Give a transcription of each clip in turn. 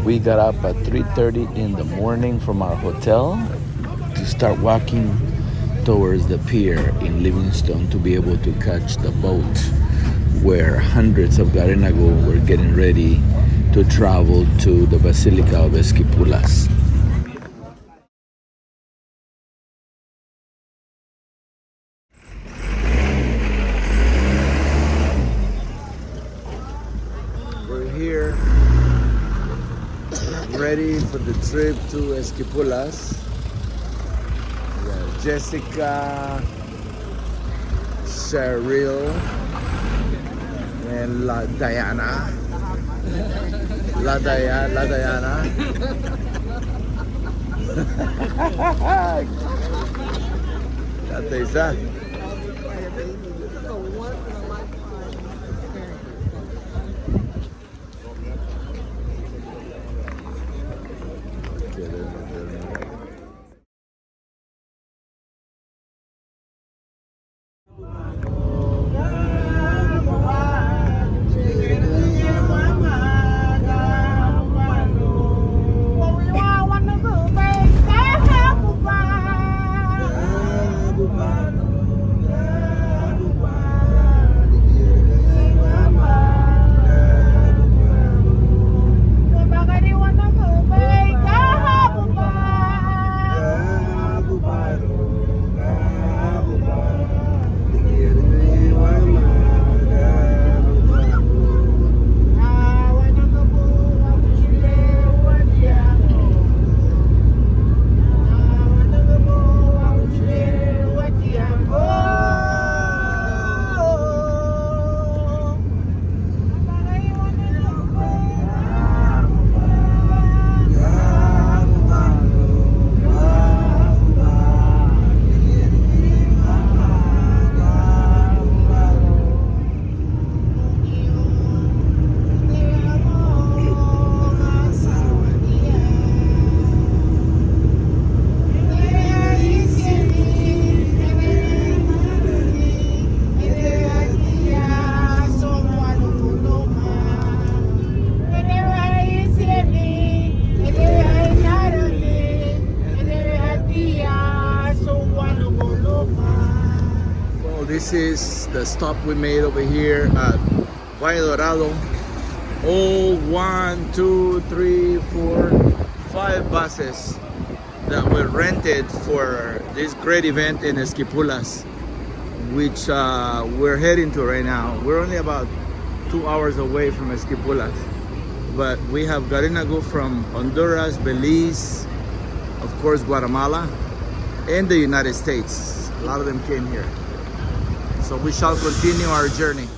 We got up at 3:30 in the morning from our hotel to start walking towards the pier in Livingston to be able to catch the boat where hundreds of Garinago were getting ready to travel to the basilica of Esquipulas. We're here ready for the trip to Esquipulas. Jessica, Cheryl, and Diana. Diana. Date isa. This is the stop we made over here at Valle Dorado. Oh, 1, 2, 3, 4, 5 buses that were rented for this great event in Esquipulas, which we're heading to right now. We're only about 2 hours away from Esquipulas, but we have Garinago from Honduras, Belize, of course Guatemala, and the United States. A lot of them came here. So we shall continue our journey.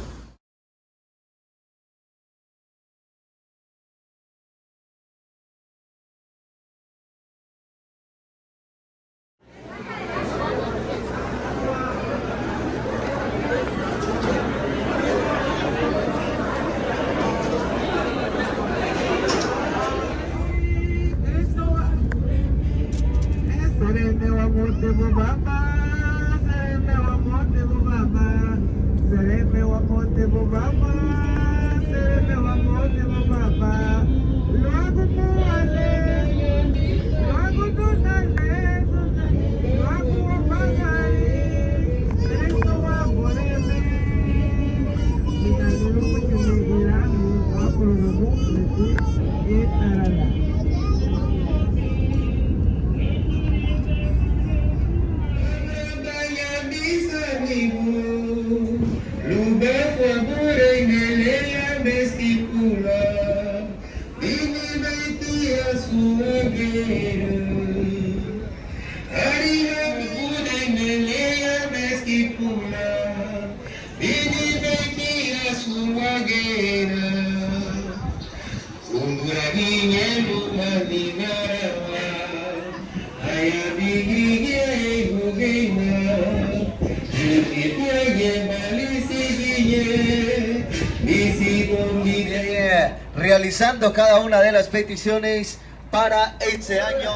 Realizando cada una de las peticiones para este año.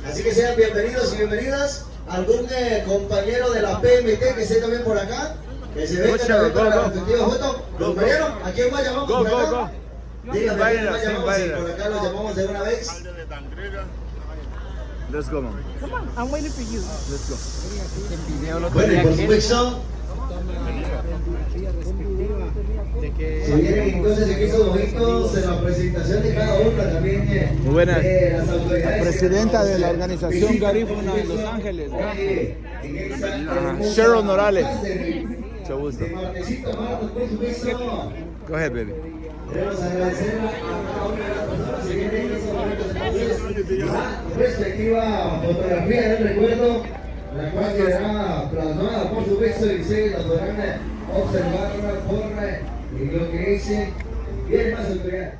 Así que sean bienvenidos y bienvenidas. Algún compañero de la PMT que esté también por acá, que se venga también para la respectiva foto. Compañero, ¿a quién más llamamos por acá? Dígame, ¿quién más llamamos? Si por acá lo llamamos de una vez. Let's go, man. Come on, I'm waiting for you. Let's go. Bueno, y por supuesto, si vienen entonces aquí estos momentos en la presentación de cada una también Muy buenas. las autoridades. Presidenta de la organización Gahfu de Los Ángeles, Cheryl Morales. Mucho gusto. Go ahead, baby. Queremos agradecer a cada una de las personas que vienen en estos momentos entonces la respectiva fotografía del recuerdo, la cual quedará plasmada por supuesto y ustedes la podrán observar por lo que dice. Bien más autoridad.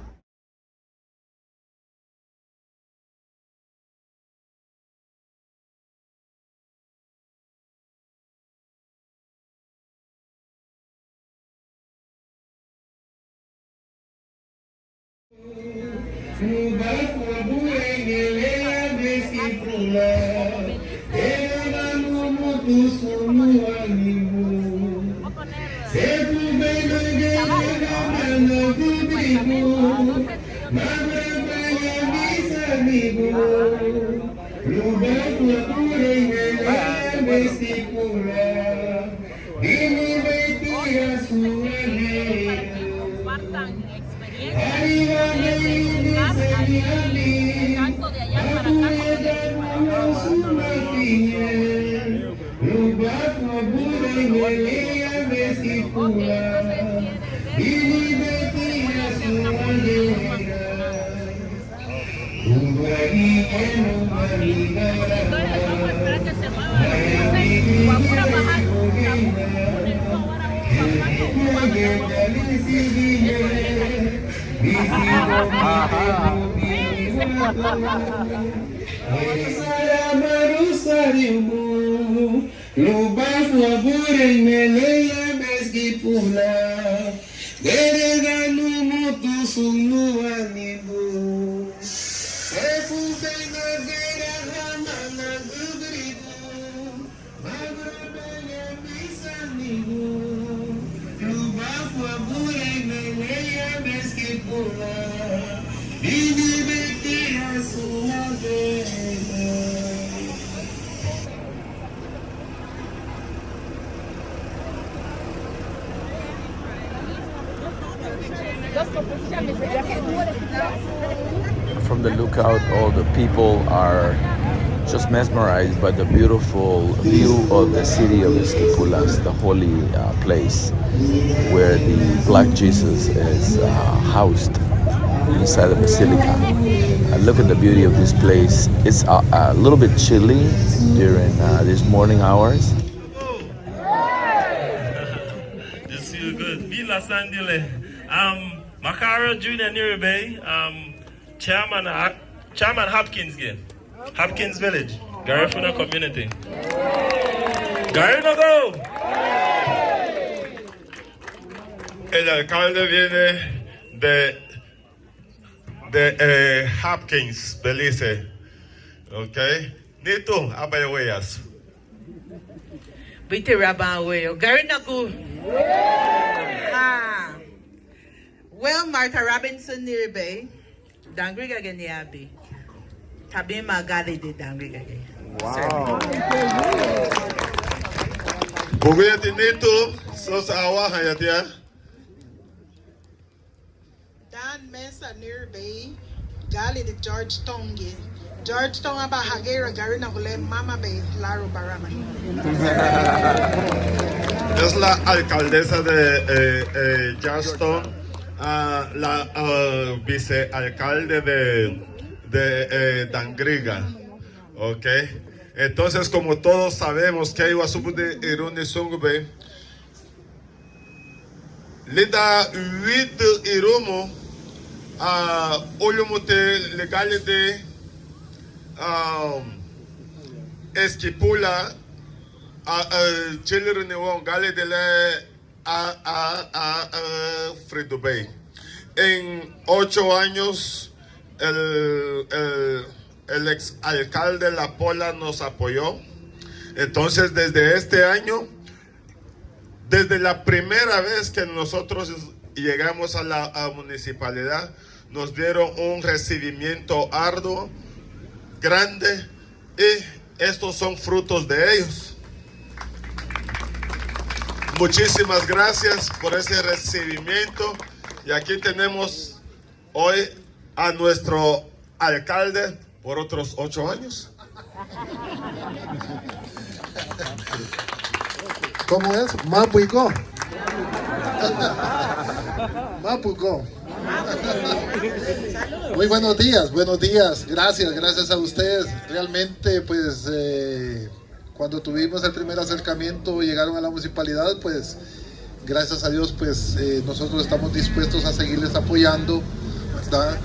Compartan experiencias de tanto de allá para acá como de aquí From the lookout, all the people are just mesmerized by the beautiful view of the city of Esquipulas, the holy place where the Black Jesus is housed inside the basilica. And look at the beauty of this place. It's a little bit chilly during these morning hours. Just feel good. Be Los Angeles. Macaro Junior Niribay, Chairman Hopkins game. Hopkins Village, Garifuna community. Garifuna go! El alcalde viene de Hopkins, Belice. Ok. Nito, abayawayas. Vite Rabawe, Gary Naku. Ah. Well, Martha Robinson Nirbe, Dangriga Ganyabi. Tabima Gali de Dangriga. Wow. Buguyati Nito, Sosa Awa Hayatia. Dan Mesa Nirbe, Gali de Georgetown. Georgetown aba Hagera Garina Gule Mama Bay, Laro Barama. Es la alcaldesa de Georgetown. La vicealcalde de Dangriga, ok. Entonces, como todos sabemos que hay un de Iruni Sungbe, le da 8 irumo a olumute legalide Esquipula children won galide le a Frito Bay. En 8 años, el ex alcalde La Pola nos apoyó. Entonces, desde este año, desde la primera vez que nosotros y llegamos a la municipalidad, nos dieron un recibimiento arduo, grande, y estos son frutos de ellos. Muchísimas gracias por ese recibimiento. Y aquí tenemos hoy a nuestro alcalde por otros 8 años. ¿Cómo es? Mapuico. Mapuco. Muy buenos días. Gracias a ustedes. Realmente, pues, cuando tuvimos el primer acercamiento, llegaron a la municipalidad, pues, gracias a Dios, pues, nosotros estamos dispuestos a seguirles apoyando, ¿verdad?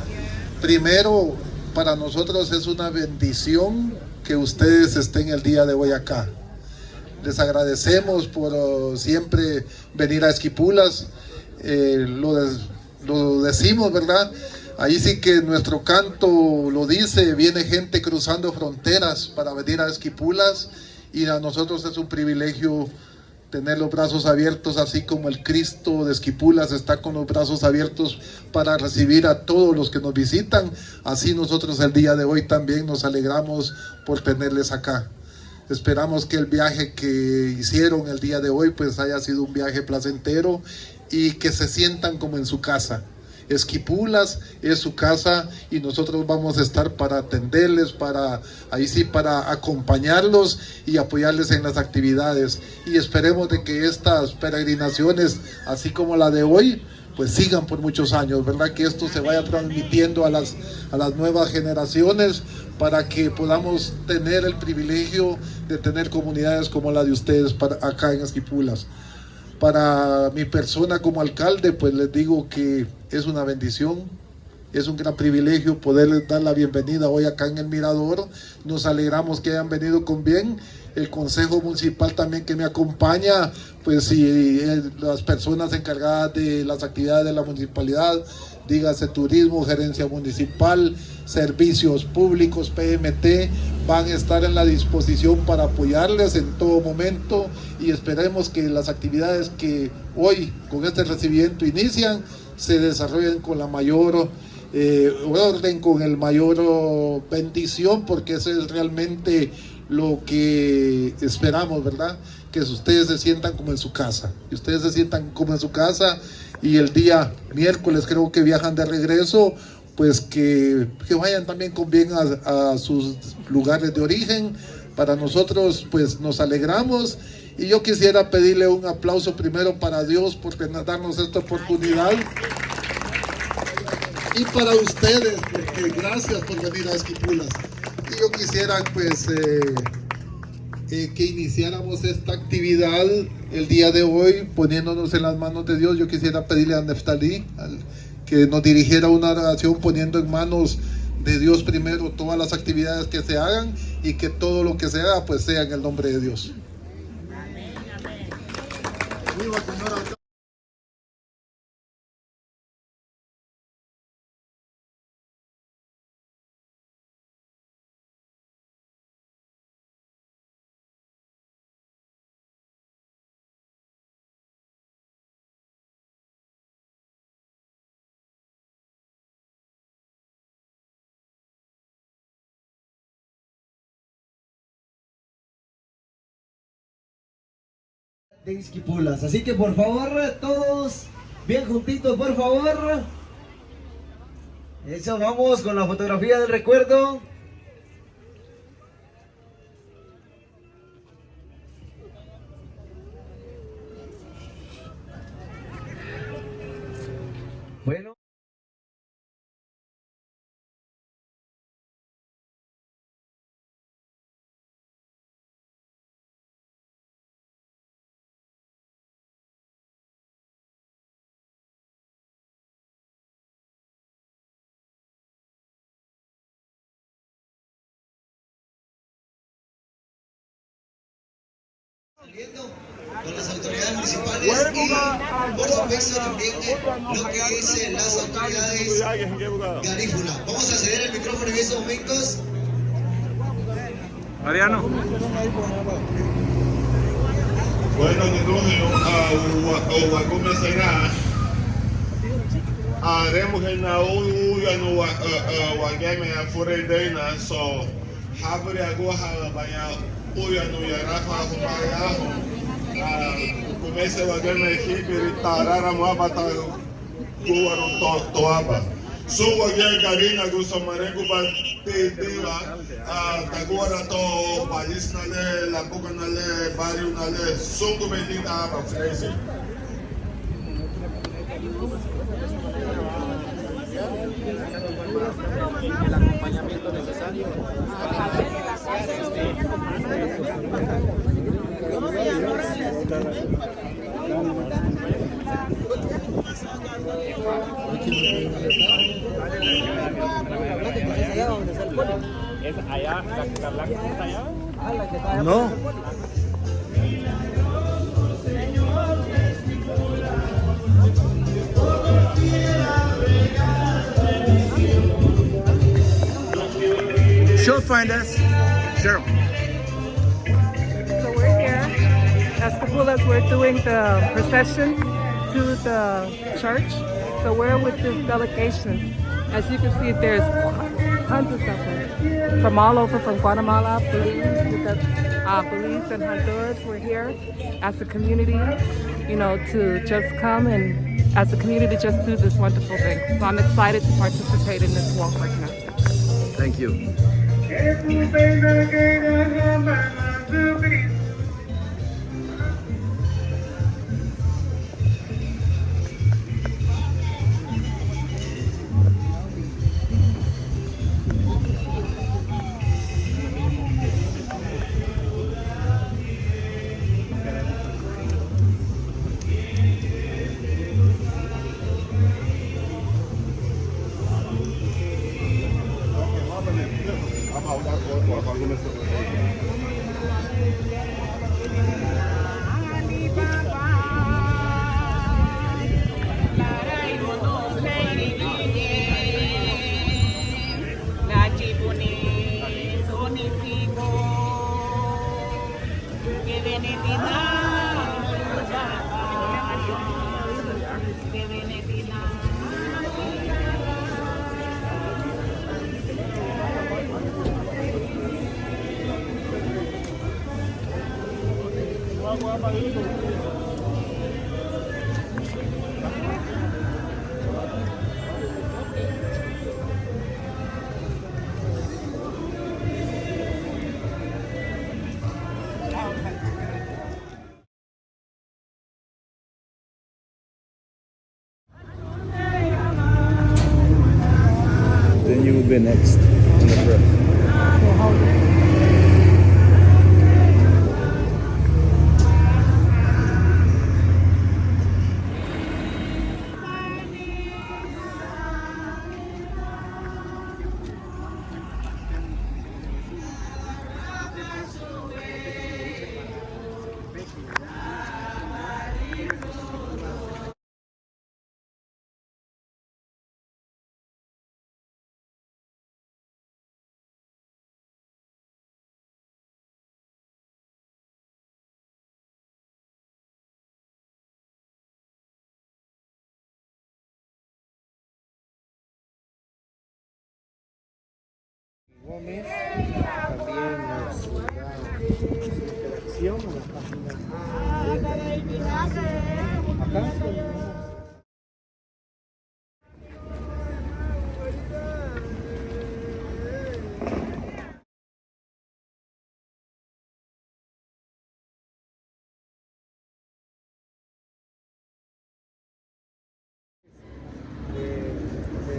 Primero, para nosotros es una bendición que ustedes estén el día de hoy acá. Les agradecemos por siempre venir a Esquipulas. Lo decimos, ¿verdad? Ahí sí que nuestro canto lo dice, viene gente cruzando fronteras para venir a Esquipulas, y a nosotros es un privilegio tener los brazos abiertos, así como el Cristo de Esquipulas está con los brazos abiertos para recibir a todos los que nos visitan. Así nosotros el día de hoy también nos alegramos por tenerles acá. Esperamos que el viaje que hicieron el día de hoy pues haya sido un viaje placentero y que se sientan como en su casa. Esquipulas es su casa y nosotros vamos a estar para atenderles, para acompañarlos y apoyarles en las actividades. Y esperemos de que estas peregrinaciones, así como la de hoy, pues sigan por muchos años, ¿verdad? Que esto se vaya transmitiendo a las nuevas generaciones para que podamos tener el privilegio de tener comunidades como la de ustedes acá en Esquipulas. Para mi persona como alcalde, pues les digo que es una bendición, es un gran privilegio poderles dar la bienvenida hoy acá en el Mirador. Nos alegramos que hayan venido con bien. El Consejo Municipal también que me acompaña, pues y las personas encargadas de las actividades de la municipalidad, dígase turismo, gerencia municipal, servicios públicos, PMT, van a estar en la disposición para apoyarles en todo momento, y esperemos que las actividades que hoy con este recibimiento inician se desarrollen con la mayor orden, con el mayor bendición, porque eso es realmente lo que esperamos, ¿verdad? Que ustedes se sientan como en su casa, y el día miércoles creo que viajan de regreso, pues que vayan también con bien a sus lugares de origen. Para nosotros pues nos alegramos, y yo quisiera pedirle un aplauso primero para Dios por darnos esta oportunidad, y para ustedes, porque gracias por venir a Esquipulas. Y yo quisiera pues que iniciáramos esta actividad el día de hoy poniéndonos en las manos de Dios. Yo quisiera pedirle a Neftalí que nos dirigiera una oración poniendo en manos de Dios primero todas las actividades que se hagan, y que todo lo que se haga pues sea en el nombre de Dios. Amén, amén. De Esquipulas, así que por favor todos bien juntitos, por favor. Eso, vamos con la fotografía del recuerdo. Bueno. Con las autoridades municipales y por supuesto también lo que es las autoridades garífunas. Vamos a ceder el micrófono en estos momentos. Mariano. Bueno, a Uguacome será haremos en la uya no wagame afure dena so habre aguja vaya uya no yara fa ya comece wagame hibiri tarara mwabata kuwa no toaba so wagame garina gusa marengo ba teva tagora to país nale la boca nale barrio nale songo bendita aba frase. El acompañamiento necesario. ¿Es allá, la blanca está allá? No. She'll find us. Cheryl. So we're here, Esquipulas. We're doing the procession to the church. So we're with this delegation. As you can see, there's hundreds of them from all over, from Guatemala, Belize, Belize and Honduras. We're here as a community, to just come and as a community just do this wonderful thing. So I'm excited to participate in this walk right now. Thank you. Then you will be next on the trip. Gómez también nos da interacción en la página acá.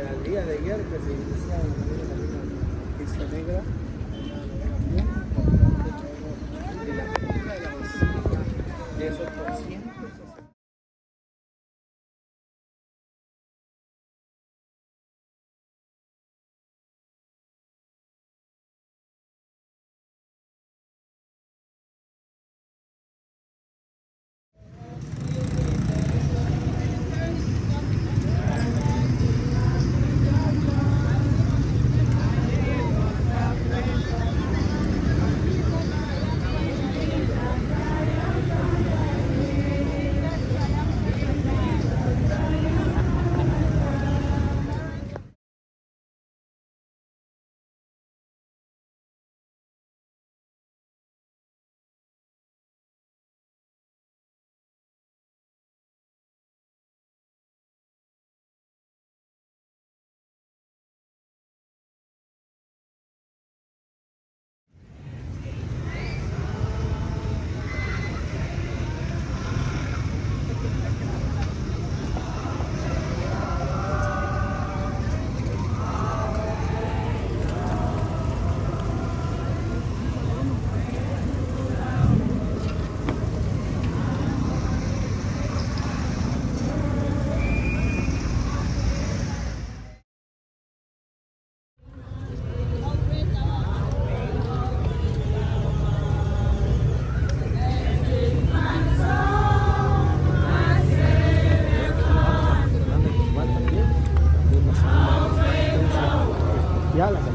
Al día de ayer que se inicia la pista negra de la película de la basílica de esos 260.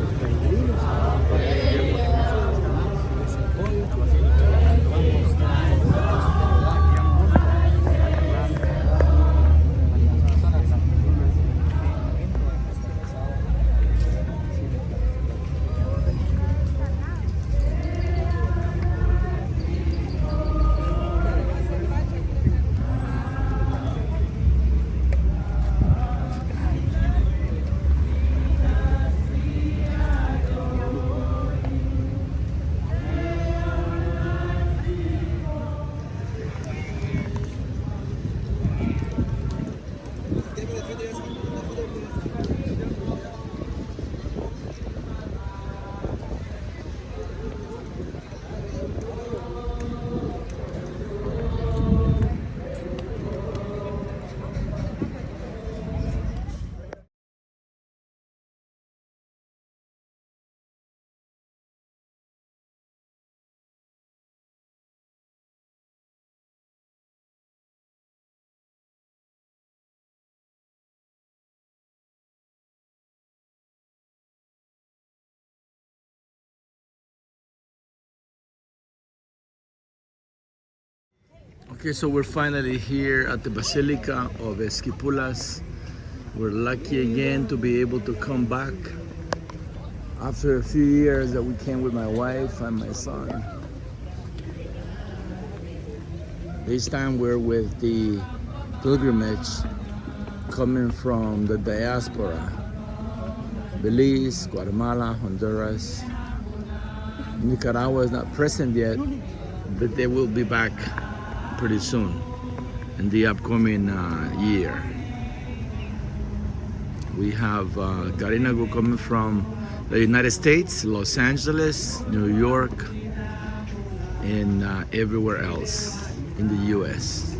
los peregrinos ese apoyo a la basílica. Vamos Okay, so we're finally here at the Basilica of Esquipulas. We're lucky again to be able to come back after a few years that we came with my wife and my son. This time we're with the pilgrimage coming from the diaspora, Belize, Guatemala, Honduras. Nicaragua is not present yet, but they will be back pretty soon in the upcoming year. We have Garinagu coming from the United States, Los Angeles, New York, and everywhere else in the US.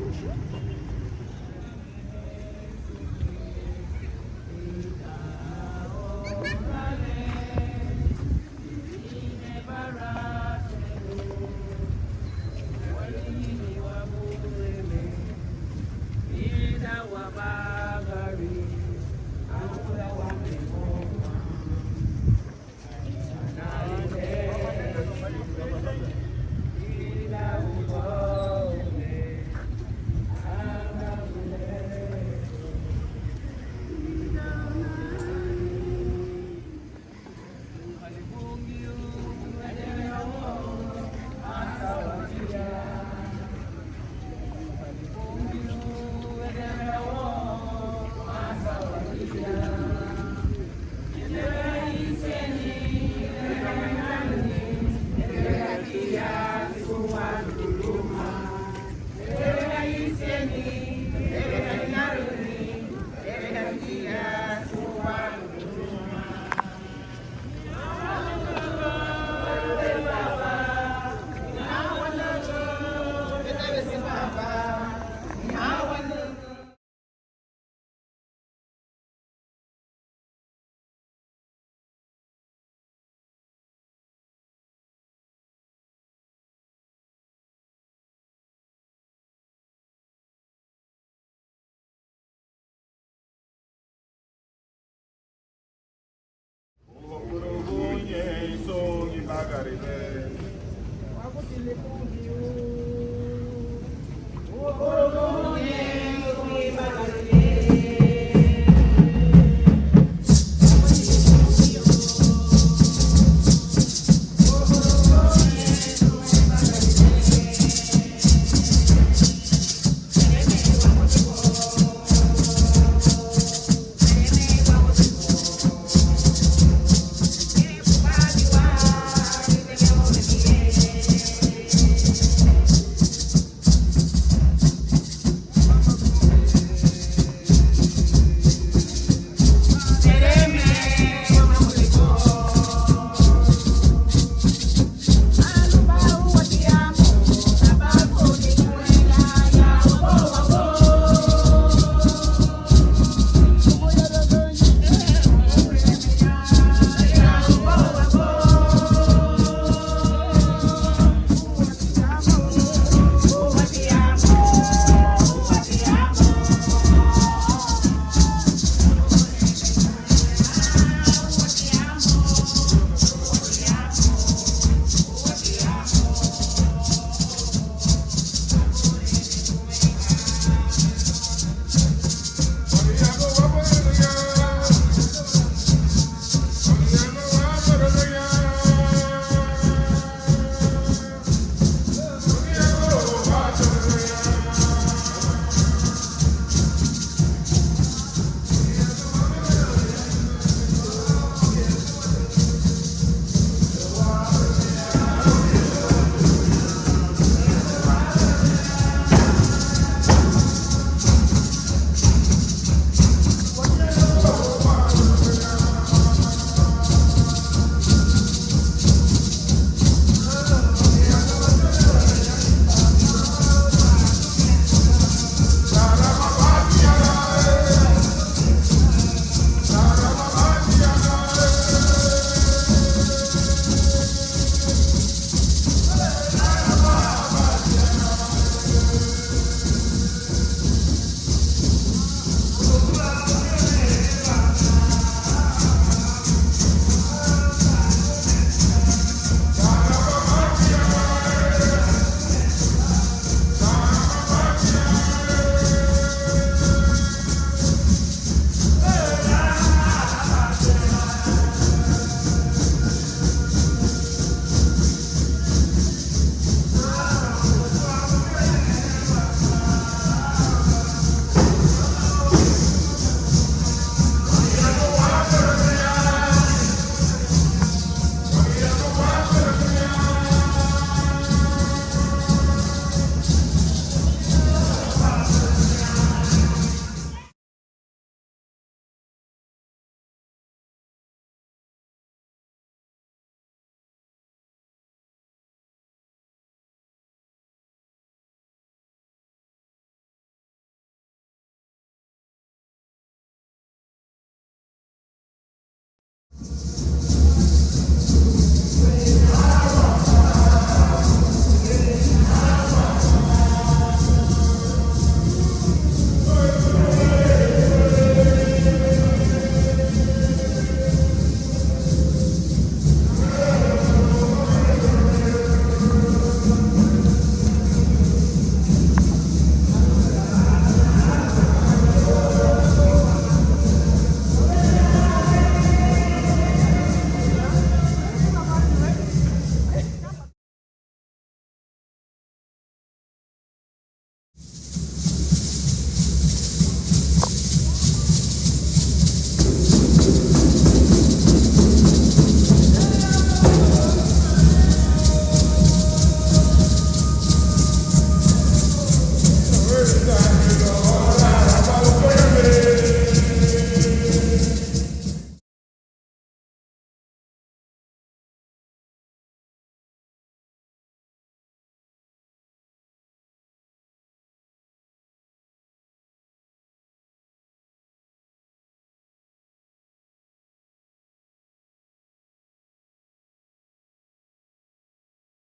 Esquipulas.